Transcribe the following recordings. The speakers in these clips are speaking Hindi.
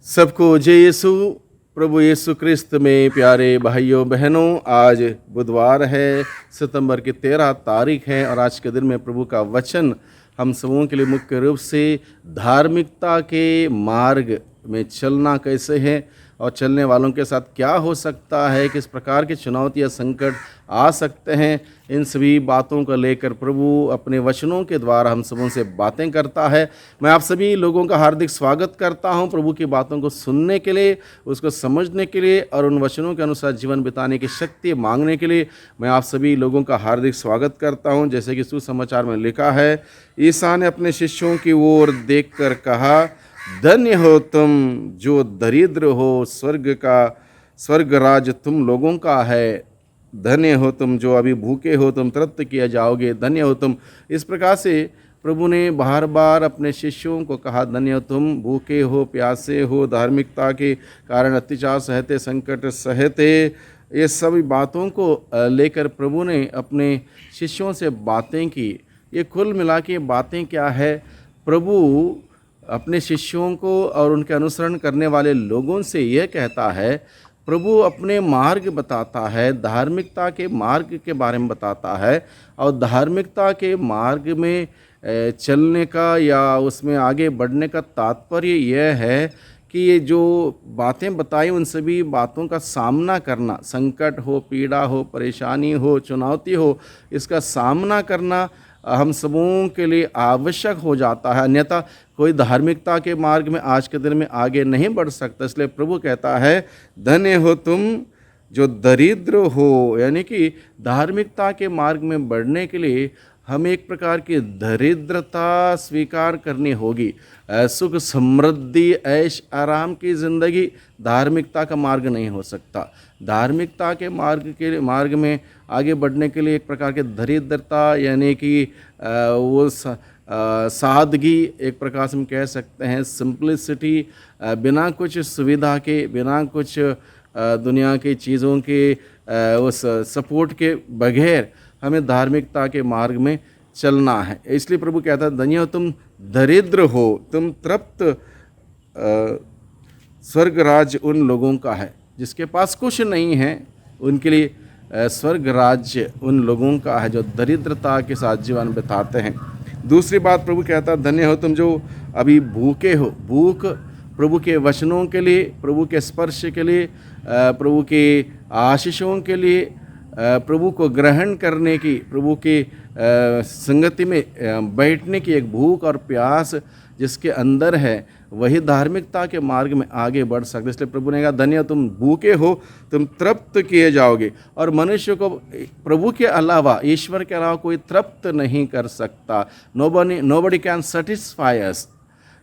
सबको जय यीशु। प्रभु यीशु क्रिस्त में प्यारे भाइयों बहनों, आज बुधवार है, सितंबर की 13 तारीख है और आज के दिन में प्रभु का वचन हम सबों के लिए मुख्य रूप से धार्मिकता के मार्ग में चलना कैसे है और चलने वालों के साथ क्या हो सकता है, किस प्रकार की चुनौती या संकट आ सकते हैं, इन सभी बातों को लेकर प्रभु अपने वचनों के द्वारा हम सबों से बातें करता है। मैं आप सभी लोगों का हार्दिक स्वागत करता हूं प्रभु की बातों को सुनने के लिए, उसको समझने के लिए और उन वचनों के अनुसार जीवन बिताने की शक्ति मांगने के लिए मैं आप सभी लोगों का हार्दिक स्वागत करता हूं। जैसे कि सुसमाचार में लिखा है, ईसा ने अपने शिष्यों की ओर देखकर कहा, धन्य हो तुम जो दरिद्र हो, स्वर्ग राज तुम लोगों का है। धन्य हो तुम जो अभी भूखे हो, तुम तृप्त किया जाओगे। धन्य हो तुम। इस प्रकार से प्रभु ने बार बार अपने शिष्यों को कहा, धन्य हो तुम, भूखे हो, प्यासे हो, धार्मिकता के कारण अत्याचार सहते, संकट सहते, ये सभी बातों को लेकर प्रभु ने अपने शिष्यों से बातें की। ये कुल मिला के बातें क्या है, प्रभु अपने शिष्यों को और उनके अनुसरण करने वाले लोगों से यह कहता है, प्रभु अपने मार्ग बताता है, धार्मिकता के मार्ग के बारे में बताता है और धार्मिकता के मार्ग में चलने का या उसमें आगे बढ़ने का तात्पर्य यह है कि ये जो बातें बताई उन सभी बातों का सामना करना, संकट हो, पीड़ा हो, परेशानी हो, चुनौती हो, इसका सामना करना हम सबों के लिए आवश्यक हो जाता है। अन्यथा कोई धार्मिकता के मार्ग में आज के दिन में आगे नहीं बढ़ सकता। इसलिए प्रभु कहता है, धन्य हो तुम जो दरिद्र हो, यानी कि धार्मिकता के मार्ग में बढ़ने के लिए हमें एक प्रकार की दरिद्रता स्वीकार करनी होगी। सुख समृद्धि ऐश आराम की ज़िंदगी धार्मिकता का मार्ग नहीं हो सकता। धार्मिकता के मार्ग में आगे बढ़ने के लिए एक प्रकार की दरिद्रता, यानी कि वो सादगी, एक प्रकार से हम कह सकते हैं सिंप्लिसिटी, बिना कुछ सुविधा के, बिना कुछ दुनिया की चीज़ों के उस सपोर्ट के बगैर हमें धार्मिकता के मार्ग में चलना है। इसलिए प्रभु कहता है, धन्य हो तुम दरिद्र हो, तुम तृप्त, स्वर्ग राज्य उन लोगों का है जिसके पास कुछ नहीं है। उनके लिए स्वर्ग राज्य उन लोगों का है जो दरिद्रता के साथ जीवन बिताते हैं। दूसरी बात प्रभु कहता है, धन्य हो तुम जो अभी भूखे हो। भूख प्रभु के वचनों के लिए, प्रभु के स्पर्श के लिए, प्रभु के आशीषों के लिए, प्रभु को ग्रहण करने की, प्रभु के संगति में बैठने की एक भूख और प्यास जिसके अंदर है, वही धार्मिकता के मार्ग में आगे बढ़ सकते। इसलिए प्रभु ने कहा, धन्य तुम भूखे हो, तुम तृप्त किए जाओगे। और मनुष्य को प्रभु के अलावा, ईश्वर के अलावा कोई तृप्त नहीं कर सकता। नोबडी कैन सेटिस्फाई अस।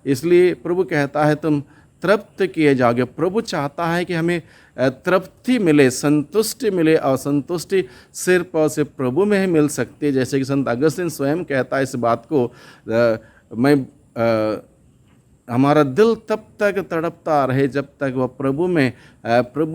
इसलिए प्रभु कहता है, तुम तृप्त किए जाओगे। प्रभु चाहता है कि हमें तृप्ति मिले, संतुष्टि मिले, और संतुष्टि सिर्फ और सिर्फ प्रभु में ही मिल सकती है। जैसे कि संत अगस्तीन स्वयं कहता है इस बात को, हमारा दिल तब तक तड़पता रहे जब तक वह प्रभु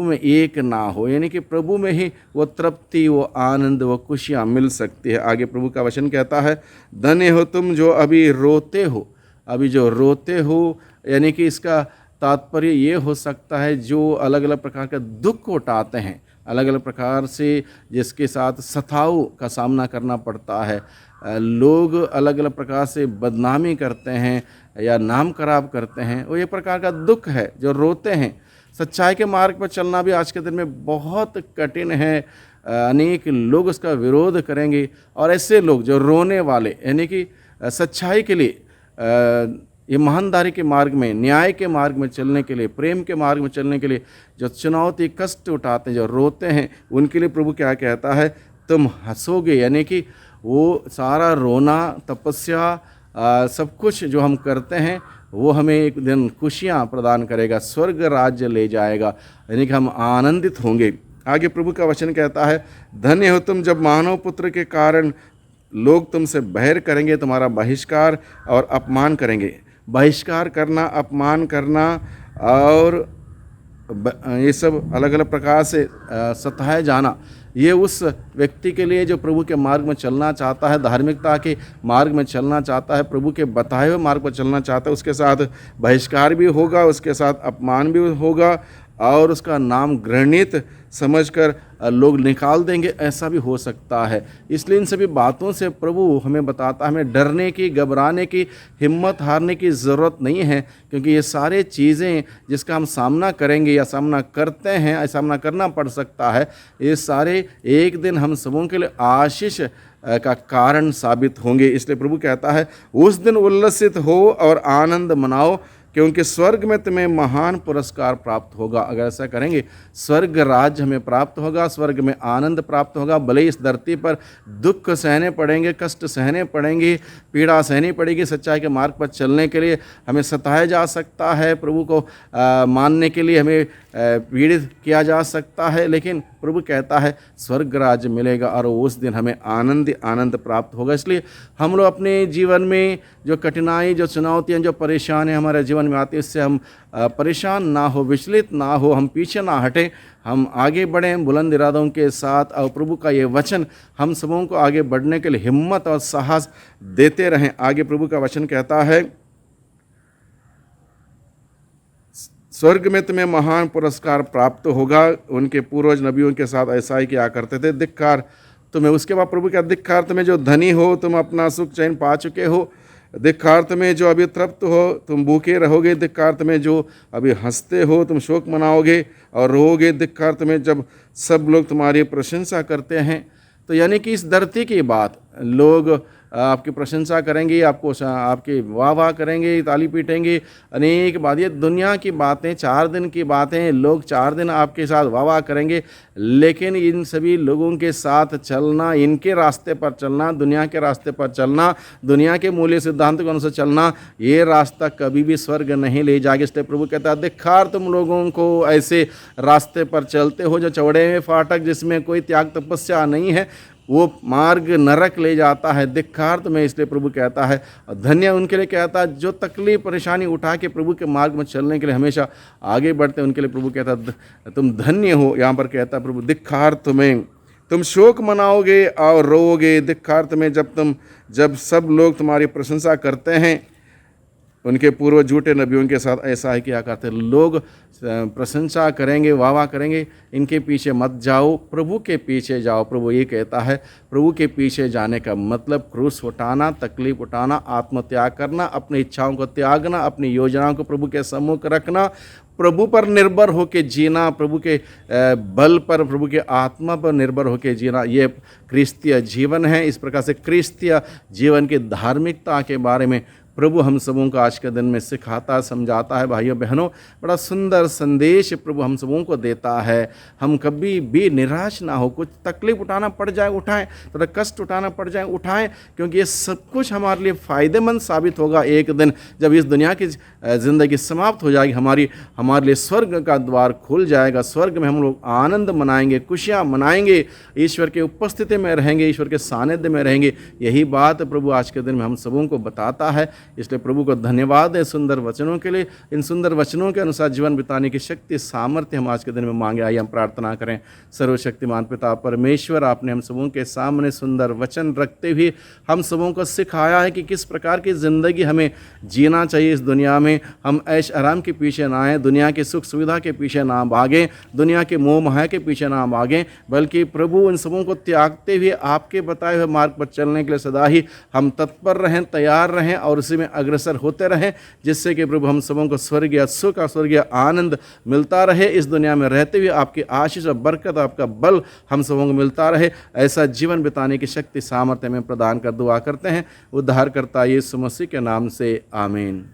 में एक ना हो, यानी कि प्रभु में ही वो तृप्ति, वो आनंद, वो खुशियाँ मिल सकती है। आगे प्रभु का वचन कहता है, धन्य हो तुम जो अभी रोते हो। अभी जो रोते हो, यानी कि इसका तात्पर्य ये हो सकता है जो अलग अलग प्रकार का दुख उठाते हैं, अलग अलग प्रकार से जिसके साथ सताव का सामना करना पड़ता है। लोग अलग अलग प्रकार से बदनामी करते हैं या नाम खराब करते हैं, वो ये प्रकार का दुख है जो रोते हैं। सच्चाई के मार्ग पर चलना भी आज के दिन में बहुत कठिन है। अनेक लोग उसका विरोध करेंगे, और ऐसे लोग जो रोने वाले, यानी कि सच्चाई के लिए, ईमानदारी के मार्ग में, न्याय के मार्ग में चलने के लिए, प्रेम के मार्ग में चलने के लिए जो चुनौती कष्ट उठाते हैं, जो रोते हैं, उनके लिए प्रभु क्या कहता है, तुम हंसोगे। यानी कि वो सारा रोना, तपस्या, सब कुछ जो हम करते हैं वो हमें एक दिन खुशियाँ प्रदान करेगा, स्वर्ग राज्य ले जाएगा, यानी कि हम आनंदित होंगे। आगे प्रभु का वचन कहता है, धन्य हो तुम जब मानव पुत्र के कारण लोग तुमसे बैर करेंगे, तुम्हारा बहिष्कार और अपमान करेंगे। बहिष्कार करना, अपमान करना और ये सब अलग अलग प्रकार से सताए जाना, ये उस व्यक्ति के लिए जो प्रभु के मार्ग में चलना चाहता है, धार्मिकता के मार्ग में चलना चाहता है, प्रभु के बताए हुए मार्ग पर चलना चाहता है, उसके साथ बहिष्कार भी होगा, उसके साथ अपमान भी होगा और उसका नाम घृणित समझकर लोग निकाल देंगे, ऐसा भी हो सकता है। इसलिए इन सभी बातों से प्रभु हमें बताता है हमें डरने की, घबराने की, हिम्मत हारने की ज़रूरत नहीं है, क्योंकि ये सारे चीज़ें जिसका हम सामना करेंगे या सामना करते हैं या सामना करना पड़ सकता है, ये सारे एक दिन हम सबों के लिए आशीष का कारण साबित होंगे। इसलिए प्रभु कहता है उस दिन उल्लसित हो और आनंद मनाओ, क्योंकि स्वर्ग में तुम्हें महान पुरस्कार प्राप्त होगा। अगर ऐसा करेंगे स्वर्ग राज्य हमें प्राप्त होगा, स्वर्ग में आनंद प्राप्त होगा। भले इस धरती पर दुख सहने पड़ेंगे, कष्ट सहने पड़ेंगे, पीड़ा सहनी पड़ेगी, सच्चाई के मार्ग पर चलने के लिए हमें सताया जा सकता है, प्रभु को मानने के लिए हमें पीड़ित किया जा सकता है, लेकिन प्रभु कहता है स्वर्ग राज्य मिलेगा और उस दिन हमें आनंद प्राप्त होगा। इसलिए हम लोग अपने जीवन में जो कठिनाई, जो चुनौतियाँ, जो परेशानियाँ हमारे जीवन में आती है, इससे हम परेशान ना हो, विचलित ना हो, हम पीछे ना हटें, हम आगे बढ़ें बुलंद इरादों के साथ। और प्रभु का ये वचन हम सबों को आगे बढ़ने के लिए हिम्मत और साहस देते रहें। आगे प्रभु का वचन कहता है स्वर्ग में तुम्हें महान पुरस्कार प्राप्त होगा। उनके पूर्वज नबियों के साथ ऐसा ही किया करते थे। धिक्कार तुम्हें, उसके बाद प्रभु का धिक्कार तुम्हें जो धनी हो, तुम अपना सुख चैन पा चुके हो। धिक्कार तुम्हें जो अभी तृप्त हो, तुम भूखे रहोगे। धिक्कार तुम्हें जो अभी हंसते हो, तुम शोक मनाओगे और रोओगे। धिक्कार तुम्हें जब सब लोग तुम्हारी प्रशंसा करते हैं। तो यानी कि इस धरती की बात, लोग आपकी प्रशंसा करेंगे, आपकी वाह करेंगे, ताली पीटेंगे, अनेक बात, ये दुनिया की बातें, 4 दिन की बातें, लोग 4 दिन आपके साथ वाह करेंगे। लेकिन इन सभी लोगों के साथ चलना, इनके रास्ते पर चलना, दुनिया के रास्ते पर चलना, दुनिया के मूल्य सिद्धांत के अनुसार चलना, ये रास्ता कभी भी स्वर्ग नहीं ले जाएगा। इसलिए प्रभु कहता है धिक्कार तुम लोगों को ऐसे रास्ते पर चलते हो जो चौड़े में फाटक, जिसमें कोई त्याग तपस्या नहीं है, वो मार्ग नरक ले जाता है। धिक्कार तुम्हें। इसलिए प्रभु कहता है धन्य उनके लिए कहता है जो तकलीफ परेशानी उठा के प्रभु के मार्ग में चलने के लिए हमेशा आगे बढ़ते हैं, उनके लिए प्रभु कहता है तुम धन्य हो। यहाँ पर कहता है प्रभु धिक्कार तुम्हें, तुम शोक मनाओगे और रोओगे। धिक्कार तुम्हें जब सब लोग तुम्हारी प्रशंसा करते हैं। उनके पूर्व झूठे नबियों के साथ ऐसा ही किया करते। लोग प्रशंसा करेंगे, वाह करेंगे, इनके पीछे मत जाओ, प्रभु के पीछे जाओ। प्रभु ये कहता है प्रभु के पीछे जाने का मतलब क्रूस उठाना, तकलीफ उठाना, आत्मत्याग करना, अपनी इच्छाओं को त्यागना, अपनी योजनाओं को प्रभु के सम्मुख रखना, प्रभु पर निर्भर होकर जीना, प्रभु के बल पर, प्रभु के आत्मा पर निर्भर होकर जीना, ये क्रिस्तीय जीवन है। इस प्रकार से क्रिस्तीय जीवन की धार्मिकता के बारे में प्रभु हम सबों को आज के दिन में सिखाता, समझाता है। भाइयों बहनों, बड़ा सुंदर संदेश प्रभु हम सबों को देता है। हम कभी भी निराश ना हो, कुछ तकलीफ उठाना पड़ जाए उठाएं, थोड़ा कष्ट उठाना पड़ जाए उठाएं, क्योंकि ये सब कुछ हमारे लिए फ़ायदेमंद साबित होगा एक दिन, जब इस दुनिया की ज़िंदगी समाप्त हो जाएगी, हमारे लिए स्वर्ग का द्वार खुल जाएगा। स्वर्ग में हम लोग आनंद मनाएंगे, खुशियाँ मनाएंगे, ईश्वर की उपस्थिति में रहेंगे, ईश्वर के सानिध्य में रहेंगे। यही बात प्रभु आज के दिन में हम सबों को बताता है। इसलिए प्रभु को धन्यवाद है सुंदर वचनों के लिए। इन सुंदर वचनों के अनुसार जीवन बिताने की शक्ति, सामर्थ्य हम आज के दिन में मांगे। आइए हम प्रार्थना करें। सर्वशक्तिमान पिता परमेश्वर, आपने हम सबों के सामने सुंदर वचन रखते हुए हम सबों को सिखाया है कि किस प्रकार की ज़िंदगी हमें जीना चाहिए। इस दुनिया में हम ऐश आराम के पीछे ना आएँ, दुनिया के सुख सुविधा के पीछे ना भागें, दुनिया के मोह माया के पीछे ना भागें, बल्कि प्रभु उन सबों को त्यागते हुए आपके बताए हुए मार्ग पर चलने के लिए सदा ही हम तत्पर रहें, तैयार रहें और उसी में अग्रसर होते रहें, जिससे कि प्रभु हम सबों को स्वर्गीय सुख और स्वर्गीय आनंद मिलता रहे। इस दुनिया में रहते हुए आपकी आशीष और बरकत, आपका बल हम सबों को मिलता रहे। ऐसा जीवन बिताने की शक्ति, सामर्थ्य में प्रदान कर दुआ करते हैं उद्धारकर्ता यीशु मसीह के नाम से, आमीन।